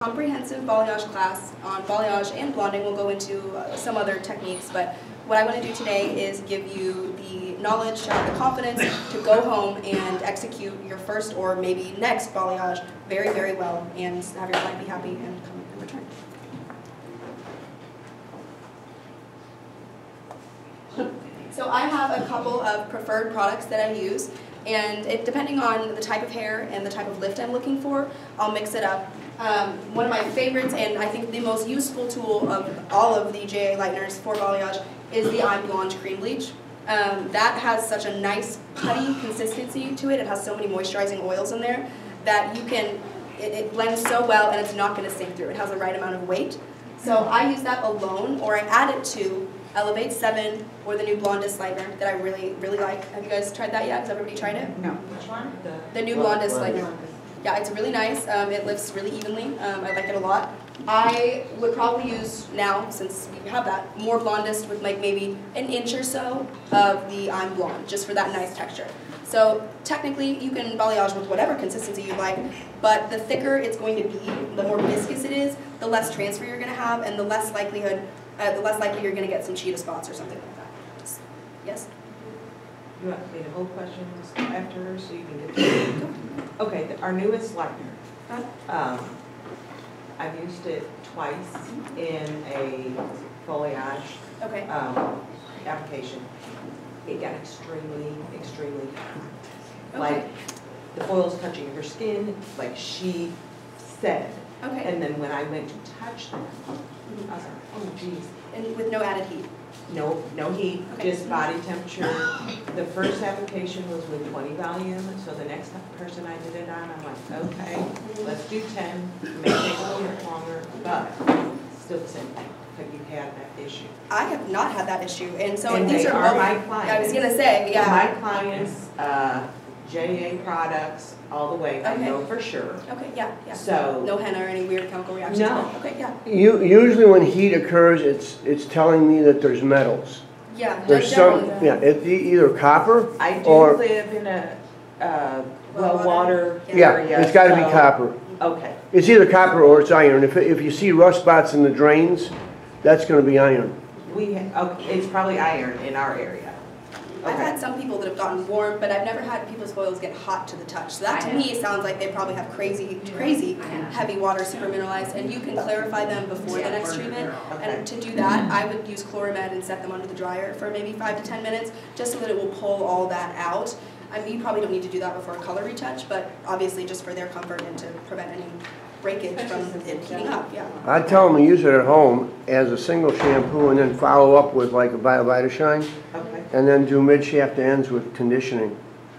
comprehensive balayage class on balayage and blonding. We'll go into some other techniques, but what I want to do today is give you the knowledge, the confidence to go home and execute your first or maybe next balayage very, very well and have your client be happy and come and return. So I have a couple of preferred products that I use, and depending on the type of hair and the type of lift I'm looking for, I'll mix it up. One of my favorites, and I think the most useful tool of all of the JA lighteners for balayage, is the I'm Blonde Cream Bleach. That has such a nice putty consistency to it. It has so many moisturizing oils in there that you can, it blends so well and it's not going to sink through. It has the right amount of weight. So I use that alone, or I add it to Elevate 7 or the new Blondest lightener that I really, really like. Have you guys tried that yet? Has everybody tried it? No. Which one? The new Blondest lightener. Yeah, it's really nice. It lifts really evenly. I like it a lot. I would probably use now, since we have that, more Blondest with like maybe an inch or so of the I'm Blonde, just for that nice texture. So technically, you can balayage with whatever consistency you like, but the thicker it's going to be, the more viscous it is, the less transfer you're going to have, and the less likely you're going to get some cheetah spots or something like that. Yes? You want me to hold questions after so you can get to it? Okay, our newest lightener. I've used it twice in a foliage application. It got extremely, extremely hot. Like the foil's touching your skin, like she said. Okay. And then when I went to touch them, I was like, oh geez. And with no added heat? No heat, just body temperature. The first application was with 20 volume, so the next person I did it on, I'm like, okay, let's do 10, may take a little bit longer, but still the same thing. Have you had that issue? I have not had that issue, and so and these are both, my clients. I was gonna say, yeah. My clients, JA products, all the way. I know for sure. Okay, yeah. So no henna or any weird chemical reactions. No. Okay, yeah. Usually when heat occurs, it's telling me that there's metals. Yeah. There's some, it's either copper I do or live in a well water area. Yeah, it's got to be copper. Okay. It's either copper or it's iron. If you see rust spots in the drains, that's going to be iron. It's probably iron in our area. I've had some people that have gotten warm, but I've never had people's foils get hot to the touch. So that to me sounds like they probably have crazy heavy water, super mineralized, and you can clarify them before the next treatment. And to do that, I would use Chloramed and set them under the dryer for maybe 5 to 10 minutes, just so that it will pull all that out. I mean, you probably don't need to do that before a color retouch, but obviously just for their comfort and to prevent any breakage from it heating up, yeah. I tell them to use it at home as a single shampoo and then follow up with like a BioVita Shine. And then do mid-shaft to ends with conditioning,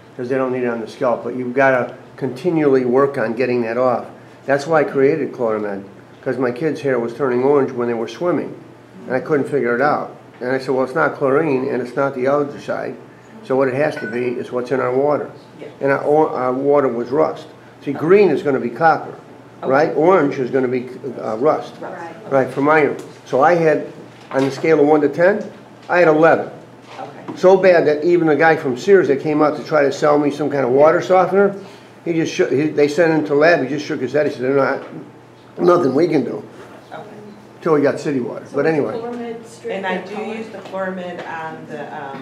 because they don't need it on the scalp. But you've got to continually work on getting that off. That's why I created Chloramed, because my kids' hair was turning orange when they were swimming, and I couldn't figure it out. And I said, well, it's not chlorine, and it's not the algaecide, so what it has to be is what's in our water. And our water was rust. See, green is going to be copper, right? Orange is going to be rust, right, from iron. So I had, on the scale of 1 to 10, I had 11. So bad that even the guy from Sears that came out to try to sell me some kind of water softener, he just they sent him to the lab, he just shook his head, he said, there's nothing we can do. Until we got city water, but anyway. And I do use the Chloramed on the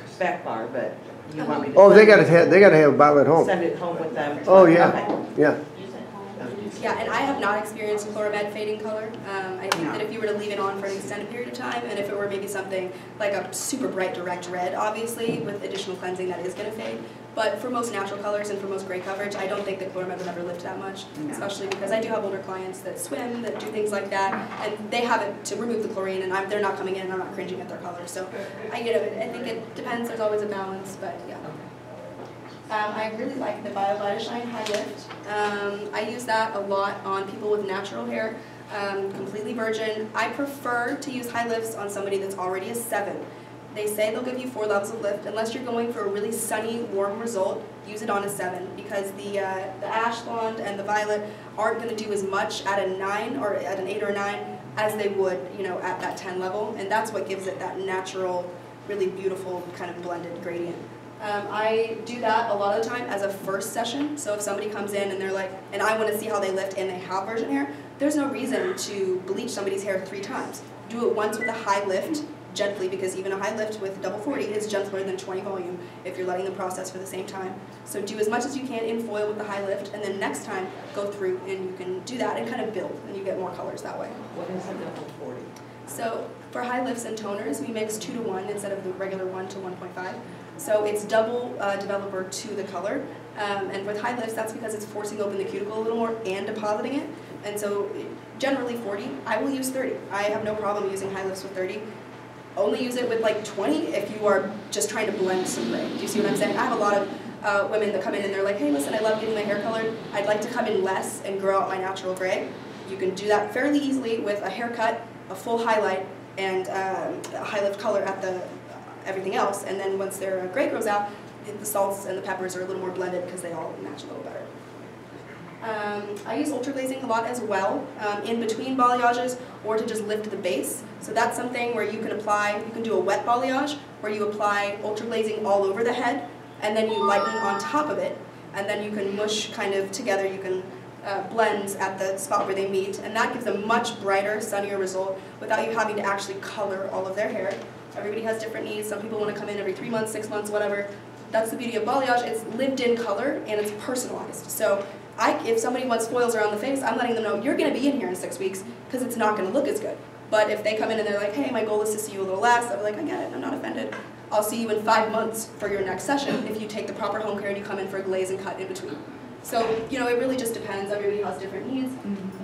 spec bar, but you want me to they got to have a bottle at home. Send it home with them. Oh yeah, yeah. Yeah, and I have not experienced Chloramed fading color. I think that if you were to leave it on for an extended period of time, and if it were maybe something like a super bright direct red, obviously, with additional cleansing, that is going to fade. But for most natural colors and for most gray coverage, I don't think that Chloramed would ever lift that much, especially because I do have older clients that swim, that do things like that, and they have it to remove the chlorine, and they're not coming in and I'm not cringing at their color. So, I think it depends. There's always a balance, but yeah. I really like the BioVita Shine High Lift. I use that a lot on people with natural hair, completely virgin. I prefer to use high lifts on somebody that's already a 7. They say they'll give you 4 levels of lift. Unless you're going for a really sunny, warm result, use it on a 7, because the ash blonde and the violet aren't going to do as much at a 9 or at an 8 or a 9 as they would, at that 10 level, and that's what gives it that natural, really beautiful kind of blended gradient. I do that a lot of the time as a first session. So if somebody comes in and they're like, and I want to see how they lift and they have virgin hair, there's no reason to bleach somebody's hair 3 times. Do it once with a high lift, gently, because even a high lift with double 40 is gentler than 20 volume if you're letting them process for the same time. So do as much as you can in foil with the high lift, and then next time go through and you can do that and kind of build, and you get more colors that way. What is a double 40? So for high lifts and toners, we mix 2 to 1 instead of the regular 1 to 1.5. So it's double developer to the color. And with high lifts, that's because it's forcing open the cuticle a little more and depositing it. And so generally 40, I will use 30. I have no problem using high lifts with 30. Only use it with like 20 if you are just trying to blend some gray. Do you see what I'm saying? I have a lot of women that come in and they're like, hey, listen, I love getting my hair colored. I'd like to come in less and grow out my natural gray. You can do that fairly easily with a haircut, a full highlight, and a high lift color at the everything else. And then once their gray grows out, the salts and the peppers are a little more blended because they all match a little better. I use ultra glazing a lot as well, in between balayages or to just lift the base. So that's something where you can apply, you can do a wet balayage where you apply ultra glazing all over the head and then you lighten on top of it, and then you can mush kind of together, you can blend at the spot where they meet, and that gives a much brighter, sunnier result without you having to actually color all of their hair. Everybody has different needs. Some people want to come in every 3 months, 6 months, whatever. That's the beauty of balayage. It's lived-in color and it's personalized. So if somebody wants foils around the face, I'm letting them know you're going to be in here in 6 weeks because it's not going to look as good. But if they come in and they're like, hey, my goal is to see you a little less, I'm like, I get it, I'm not offended. I'll see you in 5 months for your next session if you take the proper home care and you come in for a glaze and cut in between. So, you know, it really just depends. Everybody has different needs.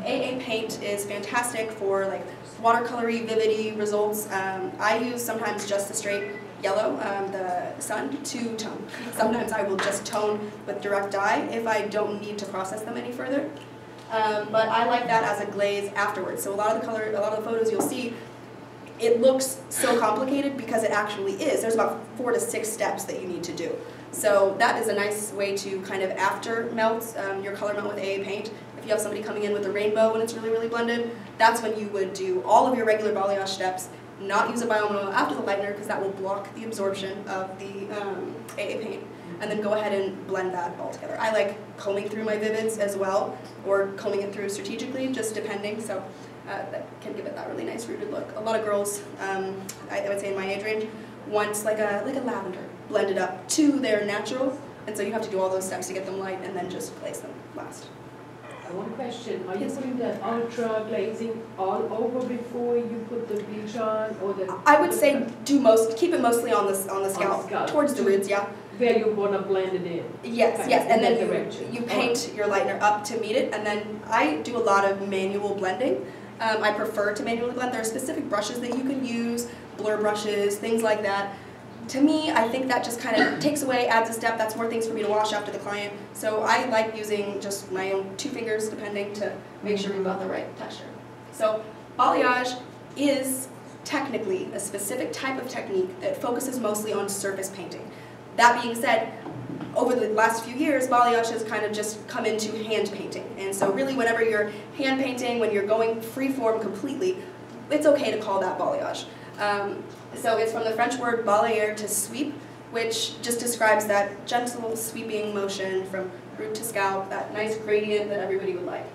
AA paint is fantastic for like watercolory, vividy results. I use sometimes just the straight yellow, the sun, to tone. Sometimes I will just tone with direct dye if I don't need to process them any further. But I like that as a glaze afterwards. So a lot of the photos you'll see, it looks so complicated because it actually is. There's about 4 to 6 steps that you need to do. So that is a nice way to kind of after melt your color melt with AA paint. If you have somebody coming in with a rainbow and it's really, really blended, that's when you would do all of your regular balayage steps, not use a biomono after the lightener because that will block the absorption of the AA paint, and then go ahead and blend that all together. I like combing through my vivids as well, or combing it through strategically, just depending. So that can give it that really nice rooted look. A lot of girls, I would say in my age range, want like a lavender blended up to their natural, and so you have to do all those steps to get them light and then just glaze them last. One question, are you putting that ultra glazing all over before you put the bleach on, or the? I would say keep it mostly on the scalp, towards the roots, yeah. Where you want to blend it in. Yes, okay. yes, and then you Oh. paint your lightener up to meet it, and then I do a lot of manual blending. I prefer to manually blend. There are specific brushes that you can use, blur brushes, things like that. To me, I think that just kind of takes away, adds a step. That's more things for me to wash after the client. So I like using just my own 2 fingers, depending, to make sure we've got the right texture. So balayage is technically a specific type of technique that focuses mostly on surface painting. That being said, over the last few years, balayage has kind of just come into hand painting. And so really whenever you're hand painting, when you're going free form completely, it's okay to call that balayage. So it's from the French word balayer, to sweep, which just describes that gentle sweeping motion from root to scalp, that nice gradient that everybody would like.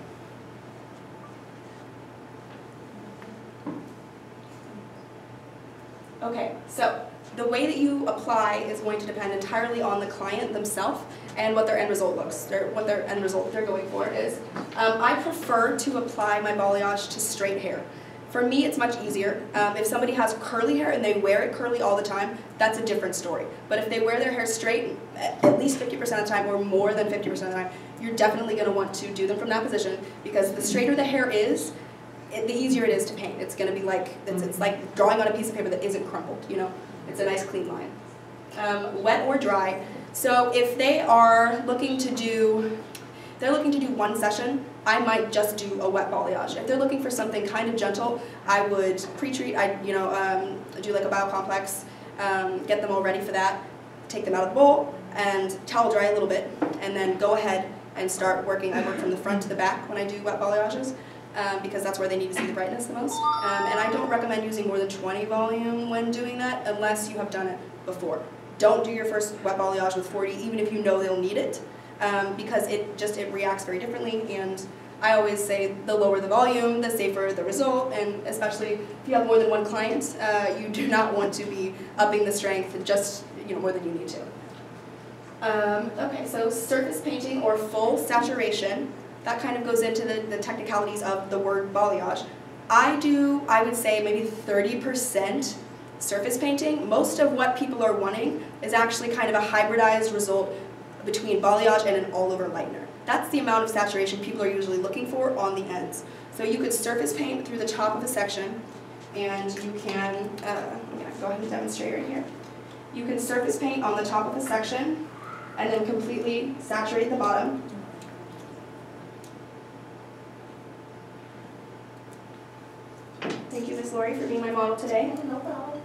Okay, so the way that you apply is going to depend entirely on the client themselves and what their end result what their end result they're going for is. I prefer to apply my balayage to straight hair. For me, it's much easier. If somebody has curly hair and they wear it curly all the time, that's a different story. But if they wear their hair straight at least 50% of the time or more than 50% of the time, you're definitely going to want to do them from that position, because the straighter the hair is, the easier it is to paint. It's going to be like, it's like drawing on a piece of paper that isn't crumpled, you know? It's a nice clean line. Wet or dry. So if they are looking to do, one session, I might just do a wet balayage. If they're looking for something kind of gentle, I would pre-treat, do like a biocomplex, get them all ready for that, take them out of the bowl, and towel dry a little bit, and then go ahead and start working. I work from the front to the back when I do wet balayages, because that's where they need to see the brightness the most. And I don't recommend using more than 20 volume when doing that, unless you have done it before. Don't do your first wet balayage with 40, even if you know they'll need it, because it reacts very differently, and I always say the lower the volume, the safer the result, and especially if you have more than one client, you do not want to be upping the strength just more than you need to. Okay, so surface painting or full saturation, that kind of goes into the technicalities of the word balayage. I would say maybe 30% surface painting. Most of what people are wanting is actually kind of a hybridized result between balayage and an all-over lightener. That's the amount of saturation people are usually looking for on the ends. So you could surface paint through the top of a section, and you can, I'm going to go ahead and demonstrate right here. You can surface paint on the top of a section, and then completely saturate the bottom. Thank you, Ms. Lori, for being my model today. No problem.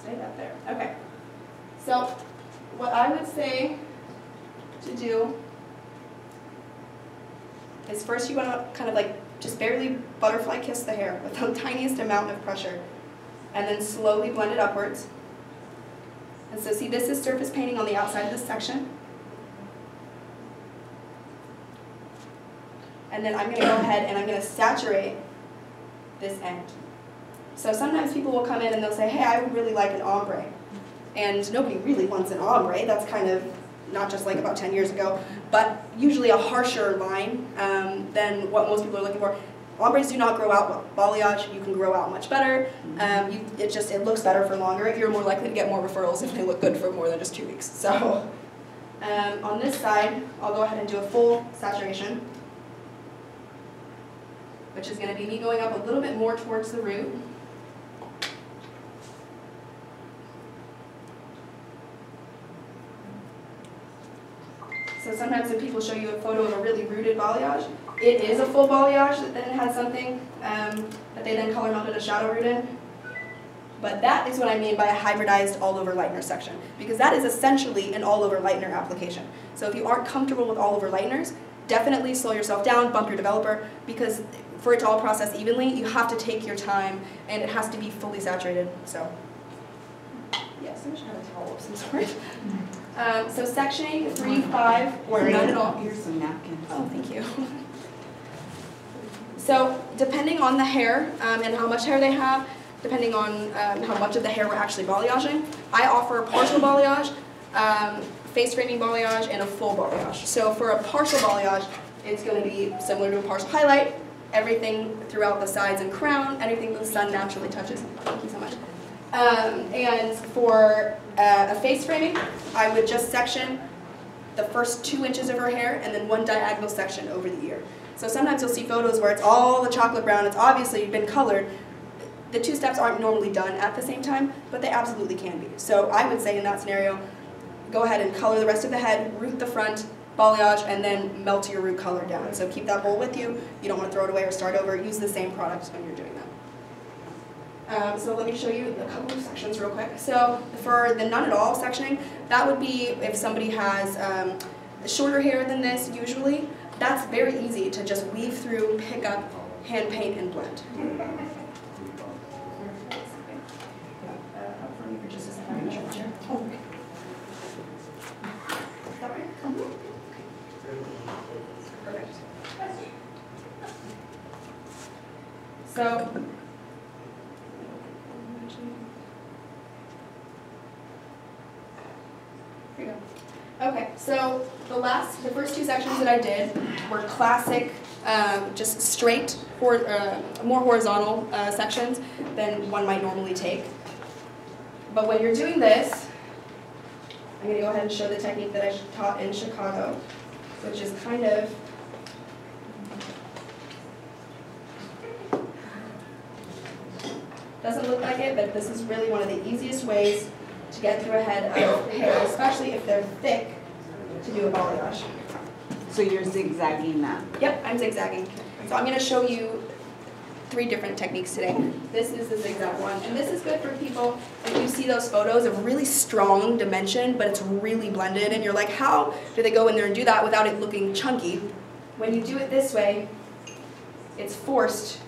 Stay up there. Okay. So, what I would say to do is first you want to kind of like just barely butterfly kiss the hair with the tiniest amount of pressure, and then slowly blend it upwards. And so see, this is surface painting on the outside of this section. And then I'm going to go ahead and I'm going to saturate this end. So sometimes people will come in and they'll say, hey, I would really like an ombre. And nobody really wants an ombre. That's kind of not just like about 10 years ago, but usually a harsher line than what most people are looking for. Ombres do not grow out well. Balayage, you can grow out much better. It looks better for longer. You're more likely to get more referrals if they look good for more than just 2 weeks. So on this side, I'll go ahead and do a full saturation, which is going to be me going up a little bit more towards the root. So sometimes when people show you a photo of a really rooted balayage, it is a full balayage that then has something that they then color melted a shadow root in. But that is what I mean by a hybridized all-over lightener section, because that is essentially an all-over lightener application. So if you aren't comfortable with all-over lighteners, definitely slow yourself down, bump your developer, because for it to all process evenly, you have to take your time, and it has to be fully saturated. So, yes, I wish I had a towel of some sort. So sectioning 3, 5, or none at all. Here's some napkins. Oh, thank you. So depending on the hair and how much hair they have, depending on how much of the hair we're actually balayaging, I offer partial balayage, face framing balayage, and a full balayage. So for a partial balayage, it's going to be similar to a partial highlight, everything throughout the sides and crown, anything the sun naturally touches. Thank you so much. And for a face framing, I would just section the first 2 inches of her hair and then 1 diagonal section over the ear. So sometimes you'll see photos where it's all the chocolate brown, it's obviously been colored. The 2 steps aren't normally done at the same time, but they absolutely can be. So I would say in that scenario, go ahead and color the rest of the head, root the front, balayage, and then melt your root color down. So keep that bowl with you. You don't want to throw it away or start over. Use the same product when you're doing that. So let me show you a couple of sections real quick. So for the none at all sectioning, that would be if somebody has shorter hair than this usually. That's very easy to just weave through, pick up, hand paint, and blend. Perfect. So, here you go. Okay, so the first 2 sections that I did were classic, just straight, more horizontal sections than one might normally take. But when you're doing this, I'm going to go ahead and show the technique that I taught in Chicago, which is kind of doesn't look like it, but this is really one of the easiest ways to get through a head of hair, especially if they're thick, to do a balayage. So you're zigzagging that? Yep, I'm zigzagging. So I'm going to show you 3 different techniques today. This is the zigzag one, and this is good for people if you see those photos of really strong dimension, but it's really blended, and you're like, how do they go in there and do that without it looking chunky? When you do it this way, it's forced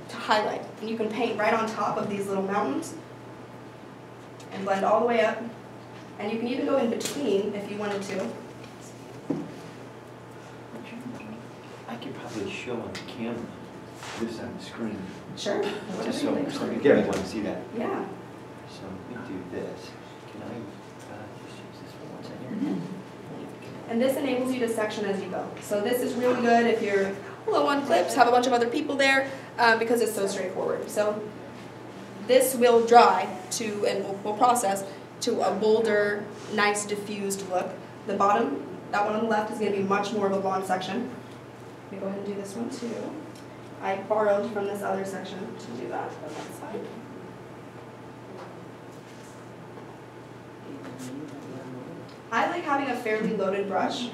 to highlight, and you can paint right on top of these little mountains and blend all the way up, and you can even go in between if you wanted to. possibly show on camera this on the screen? Sure. Just so again, I want to see that. Yeah. So we do this. Can I just use this for 1 second? And this enables you to section as you go. So this is really good if you're low on clips, have a bunch of other people there, because it's so straightforward. So this will dry to, and we'll process to a bolder, nice diffused look. The bottom, that one on the left, is going to be much more of a blonde section. Let me go ahead and do this one too. I borrowed from this other section to do that on that side. I like having a fairly loaded brush,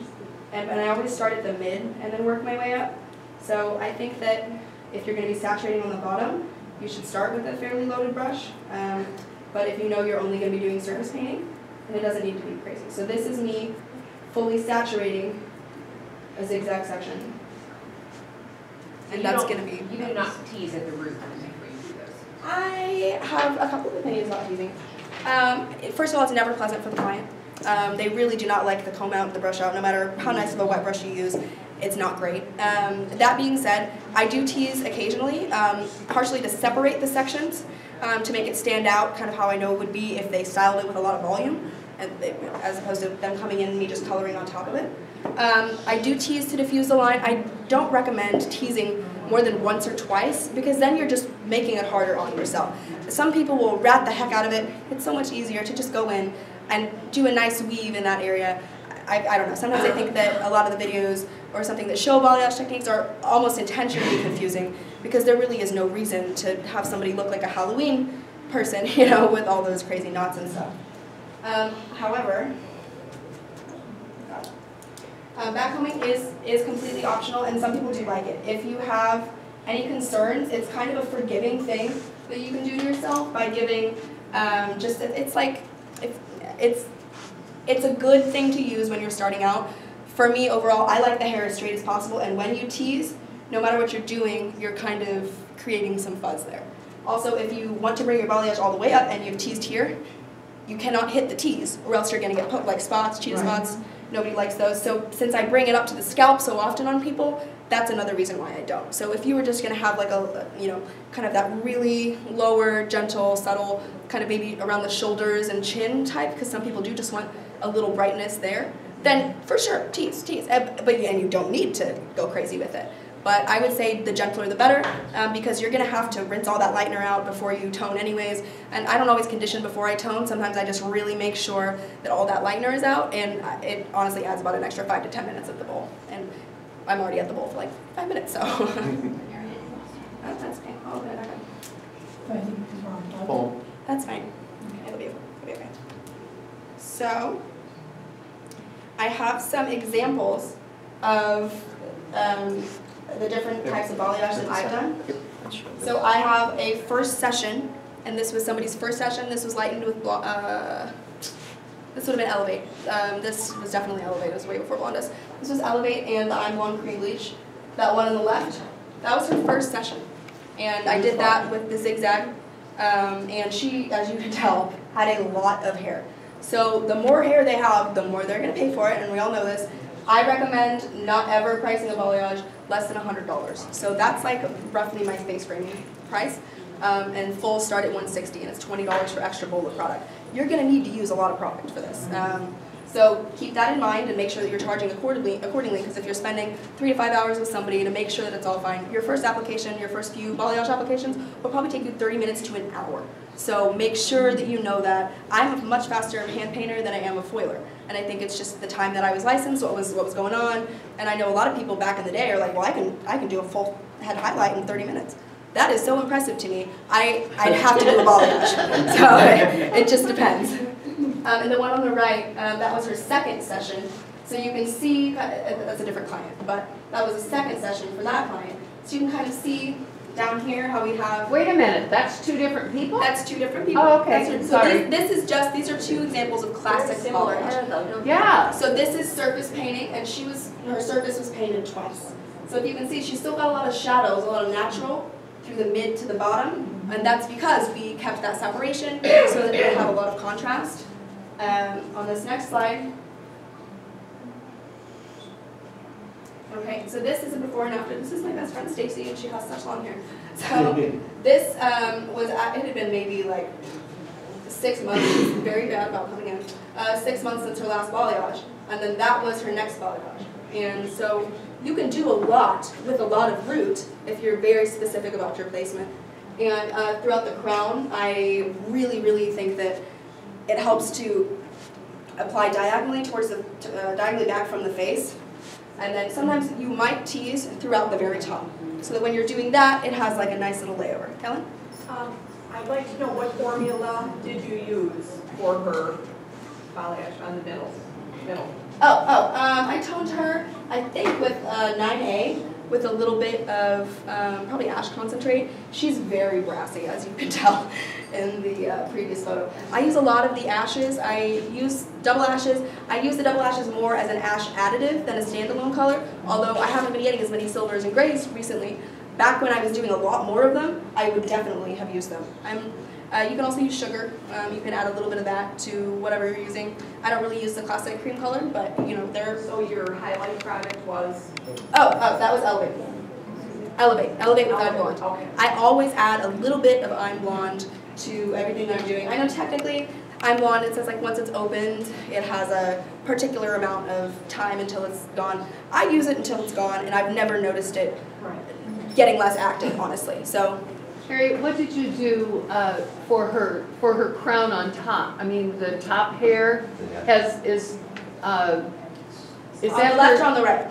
and I always start at the mid and then work my way up. So I think that if you're going to be saturating on the bottom, you should start with a fairly loaded brush. But if you know you're only going to be doing surface painting, then it doesn't need to be crazy. So this is me fully saturating a zigzag section. And that's going to be... You do not tease at the root before you do this. I have a couple of opinions about teasing. First of all, it's never pleasant for the client. They really do not like the comb out, the brush out, no matter how nice of a wet brush you use. It's not great. That being said, I do tease occasionally, partially to separate the sections, to make it stand out, kind of how I know it would be if they styled it with a lot of volume, and as opposed to them coming in and me just coloring on top of it. I do tease to diffuse the line. I don't recommend teasing more than once or twice, because then you're just making it harder on yourself. Some people will rat the heck out of it. It's so much easier to just go in and do a nice weave in that area. I don't know, sometimes I think that a lot of the videos or something that show balayage techniques are almost intentionally confusing, because there really is no reason to have somebody look like a Halloween person, you know, with all those crazy knots and stuff. However, backcombing is completely optional, and some people do like it. If you have any concerns, it's kind of a forgiving thing that you can do to yourself by giving it's a good thing to use when you're starting out. For me, overall, I like the hair as straight as possible, and when you tease, no matter what you're doing, you're kind of creating some fuzz there. Also, if you want to bring your balayage all the way up and you've teased here, you cannot hit the tease, or else you're going to get put like spots, cheetah spots. Nobody likes those. So since I bring it up to the scalp so often on people, that's another reason why I don't. So if you were just going to have like a, you know, kind of that really lower, gentle, subtle, kind of maybe around the shoulders and chin type, because some people do just want a little brightness there, then for sure, tease. And you don't need to go crazy with it. But I would say the gentler the better, because you're going to have to rinse all that lightener out before you tone anyways. And I don't always condition before I tone. Sometimes I just really make sure that all that lightener is out, and it honestly adds about an extra 5 to 10 minutes at the bowl. And I'm already at the bowl for like 5 minutes, so. That's fine. Oh, good. Okay. That's fine. It'll be okay. So, I have some examples of the different types of balayage that I've done. So I have a first session, and this was somebody's first session. This was lightened with, this would have been Elevate. This was definitely Elevate. It was way before Blondus. This was Elevate and the I'm Blonde Cream Bleach. That one on the left, that was her first session. And I did that with the zigzag. And she, as you can tell, had a lot of hair. So the more hair they have, the more they're going to pay for it, and we all know this. I recommend not ever pricing a balayage less than $100. So that's like roughly my face framing price. And full start at $160, and it's $20 for extra bowl of product. You're going to need to use a lot of product for this. So keep that in mind and make sure that you're charging accordingly, because if you're spending 3 to 5 hours with somebody to make sure that it's all fine, your first application, your first few balayage applications will probably take you 30 minutes to an hour. So make sure that you know that. I'm a much faster hand painter than I am a foiler. And I think it's just the time that I was licensed, what was going on. And I know a lot of people back in the day are like, well, I can do a full head highlight in 30 minutes. That is so impressive to me. I'd have to do a balayage. So it just depends. And the one on the right, that was her second session. So you can see, that's a different client, but that was a second session for that client. So you can kind of see down here how we have... Wait a minute, that's 2 different people? That's 2 different people. Oh, okay, So this is just, these are 2 examples of classic balayage. Yeah. So this is surface painting, and her surface was painted twice. So if you can see, she's still got a lot of shadows, a lot of natural through the mid to the bottom, and that's because we kept that separation so that it would have a lot of contrast. On this next slide, Okay, so this is a before and after. This is my best friend Stacy, and she has such long hair. So this it had been maybe like 6 months. She's very bad about coming in. 6 months since her last balayage, and then that was her next balayage. And so you can do a lot with a lot of root if you're very specific about your placement. And throughout the crown, I really think that it helps to apply diagonally towards the diagonally back from the face. And then sometimes you might tease throughout the very top, so that when you're doing that, it has like a nice little layover. Helen? I'd like to know what formula did you use for her balayage on the middle? I toned her, I think with 9A, with a little bit of probably ash concentrate. She's very brassy, as you can tell in the previous photo. I use a lot of the ashes. I use double ashes. I use the double ashes more as an ash additive than a standalone color, although I haven't been getting as many silvers and grays recently. Back when I was doing a lot more of them, I would definitely have used them. You can also use sugar. You can add a little bit of that to whatever you're using. I don't really use the classic cream color, but you know, they're... So your highlight product was? Oh, that was Elevate. Elevate with Eye Blonde. Okay. I always add a little bit of Eye Blonde to everything that I'm doing. I know technically Eye Blonde, it says like once it's opened, it has a particular amount of time until it's gone. I use it until it's gone, and I've never noticed it getting less active, honestly. So. Harriet, what did you do for her crown on top? I mean, the top hair is On that the left her, or on the right?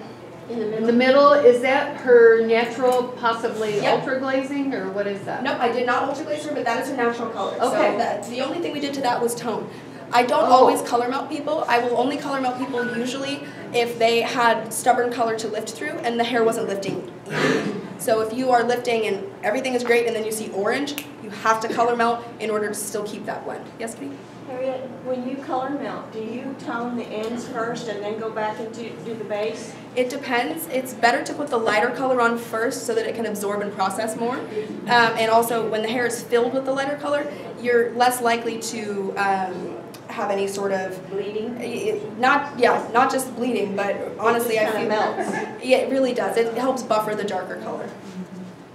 in the middle? Is that her natural, possibly Yep. ultra glazing, or what is that? Nope, I did not ultra glaze her, but that is her natural color. Okay. So the only thing we did to that was tone. I don't always color melt people. I will only color melt people usually if they had stubborn color to lift through and the hair wasn't lifting. So if you are lifting and everything is great and then you see orange, you have to color melt in order to still keep that blend. Yes, Kitty? Harriet, when you color melt, do you tone the ends first and then go back and do the base? It depends. It's better to put the lighter color on first so that it can absorb and process more. And also, when the hair is filled with the lighter color, you're less likely to have any sort of Bleeding? not just bleeding, but honestly, I feel melts. Yeah, it really does. It helps buffer the darker color.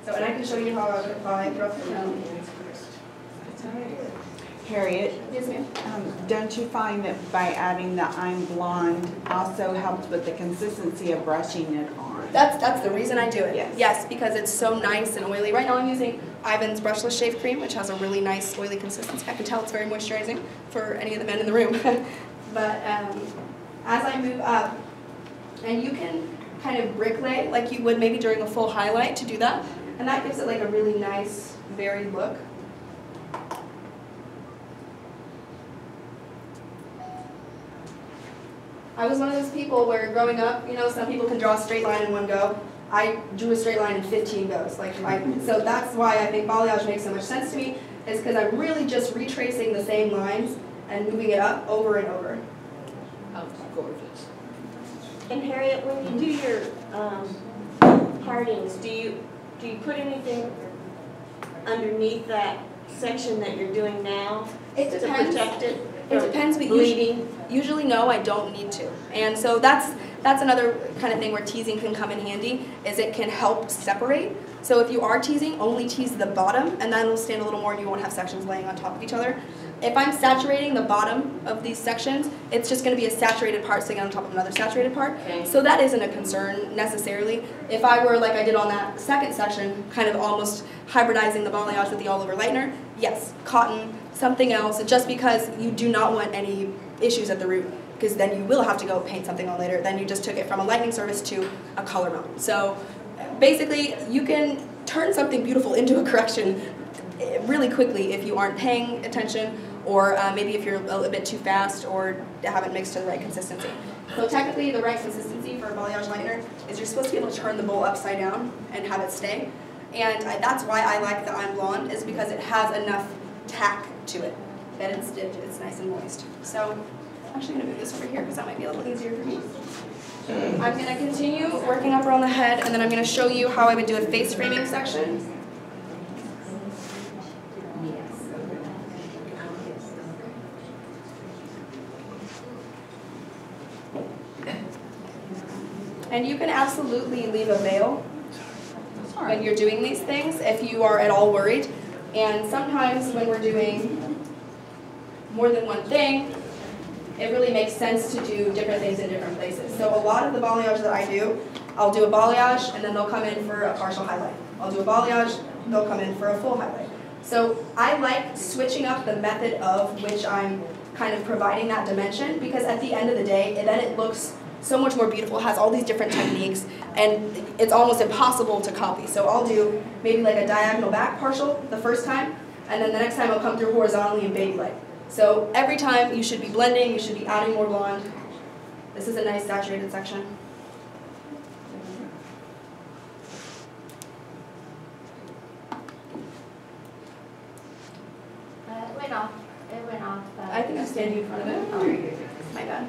So, and I can show you how I would apply rough down. Harriet, Yes, ma'am. don't you find that by adding the I'm blonde also helps with the consistency of brushing it on? That's the reason I do it. Yes. Yes, because it's so nice and oily. Right now I'm using Ivan's Brushless Shave Cream, which has a really nice oily consistency. I can tell it's very moisturizing for any of the men in the room. But as I move up, and you can kind of bricklay like you would maybe during a full highlight to do that, and that gives it like a really nice, varied look. I was one of those people where growing up, you know, some people can draw a straight line in one go. I drew a straight line in 15 goes. So that's why I think balayage makes so much sense to me, is because I'm really just retracing the same lines and moving it up over and over. Oh, gorgeous. And Harriet, when you do your partings, do you put anything underneath that section that you're doing now It to depends. protect it It from depends, but bleeding? usually no, I don't need to. And so that's another kind of thing where teasing can come in handy, is it can help separate. So if you are teasing, only tease the bottom, and then it'll stand a little more and you won't have sections laying on top of each other. If I'm saturating the bottom of these sections, it's just going to be a saturated part sitting on top of another saturated part. Okay. So that isn't a concern necessarily. If I were, like I did on that second section, kind of almost hybridizing the balayage with the all-over lightener, yes, cotton, something else, just because you do not want any issues at the root, because then you will have to go paint something on later. Then you just took it from a lightening service to a color melt. So basically, you can turn something beautiful into a correction really quickly if you aren't paying attention, or maybe if you're a bit too fast or haven't mixed to the right consistency. So technically, the right consistency for a balayage lightener is you're supposed to be able to turn the bowl upside down and have it stay. And that's why I like the I'm Blonde, is because it has enough tack to it that it's nice and moist. So I'm actually going to move this over here because that might be a little easier for me. I'm going to continue working up around the head, and then I'm going to show you how I would do a face framing section. And you can absolutely leave a veil when you're doing these things if you are at all worried. And sometimes when we're doing more than one thing, it really makes sense to do different things in different places. So a lot of the balayage that I do, I'll do a balayage and then they'll come in for a partial highlight. I'll do a balayage, they'll come in for a full highlight. So I like switching up the method of which I'm kind of providing that dimension, because at the end of the day, then it looks so much more beautiful. It has all these different techniques and it's almost impossible to copy. So I'll do maybe like a diagonal back partial the first time, and then the next time I'll come through horizontally in baby light. So every time you should be blending, you should be adding more blonde. This is a nice saturated section. It went off. I think I'm standing in front of it. Oh, my bad.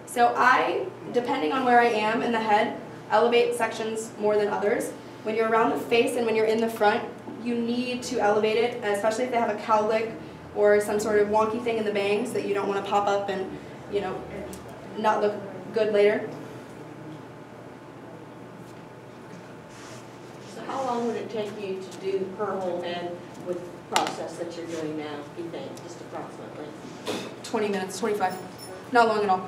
So I, depending on where I am in the head, elevate sections more than others. When you're around the face and when you're in the front, you need to elevate it, especially if they have a cowlick or some sort of wonky thing in the bangs that you don't want to pop up and, you know, not look good later. So how long would it take you to do her whole head with the process that you're doing now, you think, just approximately? 20 minutes, 25. Not long at all.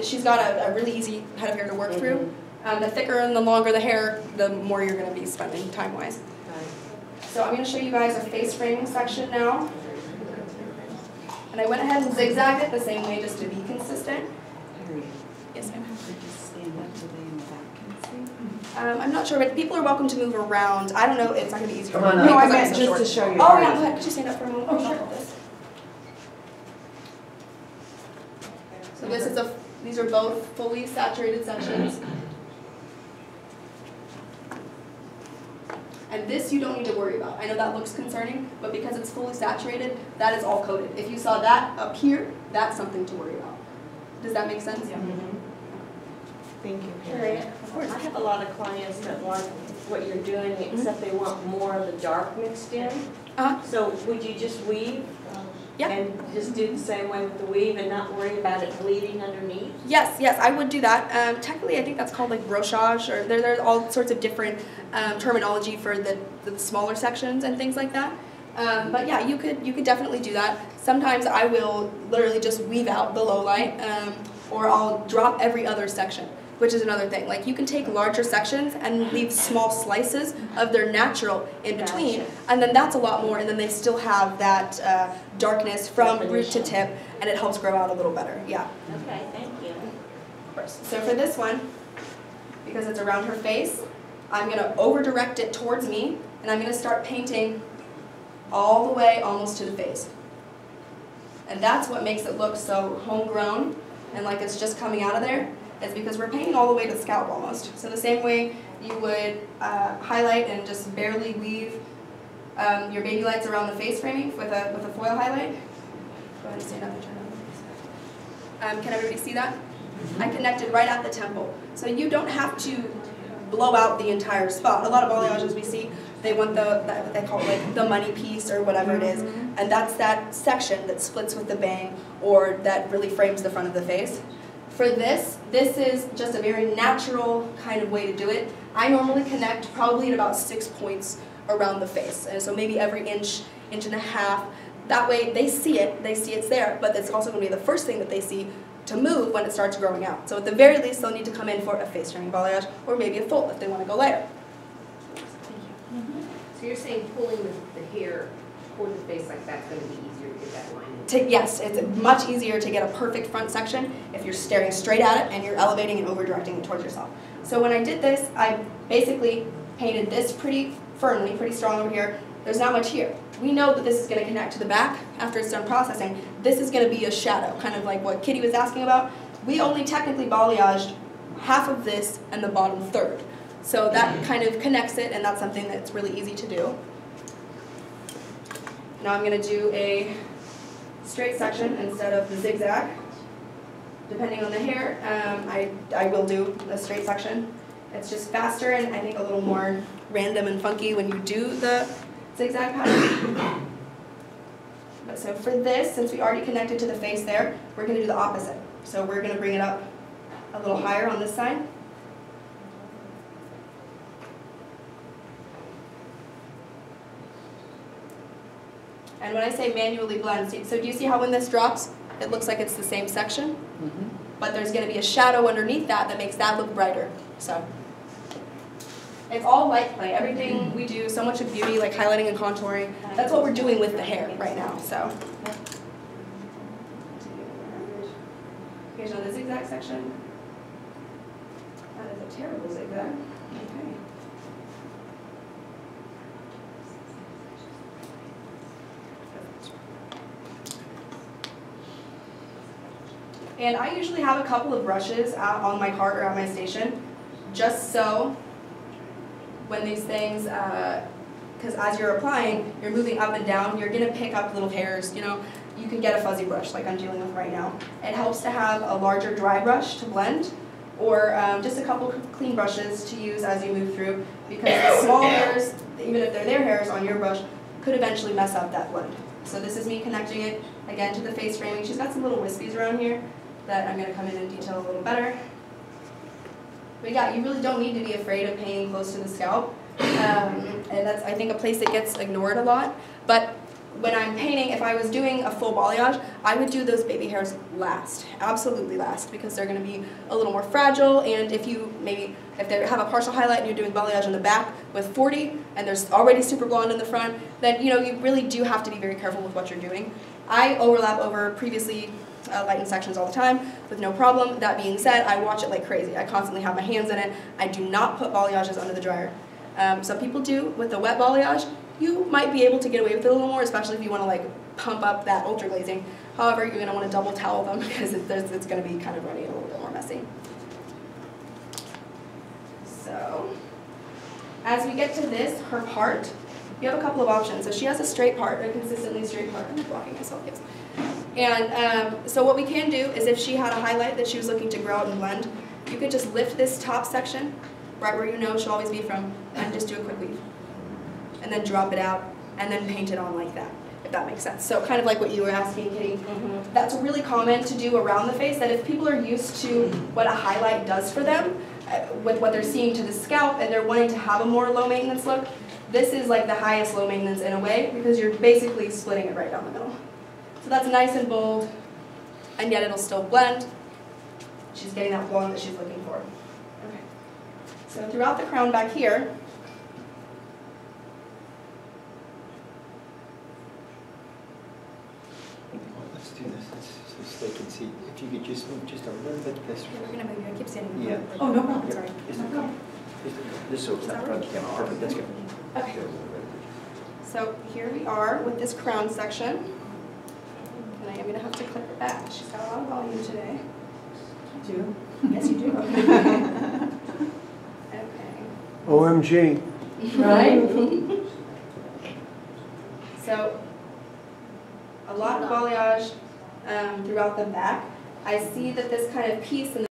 She's got a really easy head of hair to work through. The thicker and the longer the hair, the more you're going to be spending time-wise. So I'm going to show you guys a face framing section now. And I went ahead and zigzagged it the same way just to be consistent. Harriet, Yes, ma'am. could you stand up so they in the back can see? I'm not sure, but people are welcome to move around. I don't know, it's not going to be easy for me. Come on up. No, I because I'm meant so just short. to show you. Oh, yeah, Harriet. go ahead. Could you stand up for a moment? Oh, sure. So this is these are both fully saturated sections. And this you don't need to worry about. I know that looks concerning, but because it's fully saturated, that is all coated. If you saw that up here, that's something to worry about. Does that make sense? Yeah. Thank you, Harriet, Harriet. Of course. I have a lot of clients that like what you're doing, except they want more of the dark mixed in. So would you just weave? Yeah. And just do the same way with the weave and not worry about it bleeding underneath? Yes, I would do that. Technically, I think that's called like brochage, or there's all sorts of different terminology for the smaller sections and things like that. But yeah, you could definitely do that. Sometimes I will literally just weave out the low light, or I'll drop every other section, which is another thing. Like you can take larger sections and leave small slices of their natural in between, Gotcha. and then that's a lot more, and then they still have that darkness from root to tip, and it helps grow out a little better. Yeah. Okay, thank you. Of course. So for this one, because it's around her face, I'm going to over-direct it towards me, and I'm going to start painting all the way almost to the face. And that's what makes it look so homegrown and like it's just coming out of there, is because we're painting all the way to the scalp almost. So the same way you would highlight and just barely weave your baby lights around the face framing with a foil highlight. Go ahead and stand up and turn on. Can everybody see that? I connected right at the temple. So you don't have to blow out the entire spot. A lot of balayages we see, they want what they call like the money piece or whatever it is, and that's that section that splits with the bang or that really frames the front of the face. For this is just a very natural kind of way to do it. I normally connect probably at about 6 points around the face, and so maybe every inch and a half. That way they see it's there, but it's also going to be the first thing that they see to move when it starts growing out. So at the very least, they'll need to come in for a face framing balayage or maybe a full if they want to go lighter. So you're saying pulling the hair toward the face like that's going to be easier to get that line in? Yes, it's much easier to get a perfect front section if you're staring straight at it and you're elevating and over-directing it towards yourself. So when I did this, I basically painted this pretty firmly, pretty strong over here. There's not much here. We know that this is going to connect to the back after it's done processing. This is going to be a shadow, kind of like what Kitty was asking about. We only technically balayaged half of this and the bottom third. So that kind of connects it, and that's something that's really easy to do. Now I'm going to do a straight section instead of the zigzag. Depending on the hair, I will do a straight section. It's just faster and I think a little more random and funky when you do the zigzag pattern. But so for this, since we already connected to the face there, we're going to do the opposite. So we're going to bring it up a little higher on this side. And when I say manually blend, so do you see how when this drops, it looks like it's the same section? But there's going to be a shadow underneath that makes that look brighter. So it's all light play. Everything we do, so much of beauty, like highlighting and contouring, that's what we're doing with the hair right now. So here's another zigzag section. That is a terrible zigzag. Okay. And I usually have a couple of brushes out on my cart or at my station, just so when these things, because as you're applying, you're moving up and down, you're going to pick up little hairs. You know, you can get a fuzzy brush like I'm dealing with right now. It helps to have a larger dry brush to blend, or just a couple clean brushes to use as you move through, because the small hairs, even if they're their hairs on your brush, could eventually mess up that blend. So this is me connecting it again to the face framing. She's got some little wispies around here that I'm going to come in and detail a little better. But yeah, you really don't need to be afraid of painting close to the scalp. And that's, I think, a place that gets ignored a lot. But when I'm painting, if I was doing a full balayage, I would do those baby hairs last, absolutely last, because they're going to be a little more fragile. And if you if they have a partial highlight and you're doing balayage in the back with 40 and there's already super blonde in the front, then you really do have to be very careful with what you're doing. I overlap over previously lightened sections all the time with no problem. That being said, I watch it like crazy. I constantly have my hands in it. I do not put balayages under the dryer. Some people do with the wet balayage. You might be able to get away with it a little more, especially if you want to like pump up that ultra glazing. However, you're going to want to double towel them because it's going to be kind of runny and a little bit more messy. So, as we get to this, her part, you have a couple of options. So she has a straight part, a consistently straight part. I'm blocking myself, yes. And so what we can do is if she had a highlight that she was looking to grow out and blend, you could just lift this top section, right where you know she'll always be from, and just do a quick weave. And then drop it out, and then paint it on like that, if that makes sense. So kind of like what you were asking, Kitty. That's really common to do around the face, that if people are used to what a highlight does for them, with what they're seeing to the scalp, and they're wanting to have a more low maintenance look, this is like the highest low maintenance in a way, because you're basically splitting it right down the middle. So that's nice and bold, and yet it'll still blend. She's getting that blonde that she's looking for. Okay. So throughout the crown back here, Let's do this, so they can see. If you could just move just a little bit this way. we're going to move. I keep standing. Yeah. Oh, no problem. Sorry. This so it's not in front of the camera. Perfect, that's good. Okay. So here we are with this crown section. And I am going to have to clip it back. She's got a lot of volume today. I do. Yes, you do. Okay. OMG. Right? So, a lot of balayage throughout the back. I see that this kind of piece in the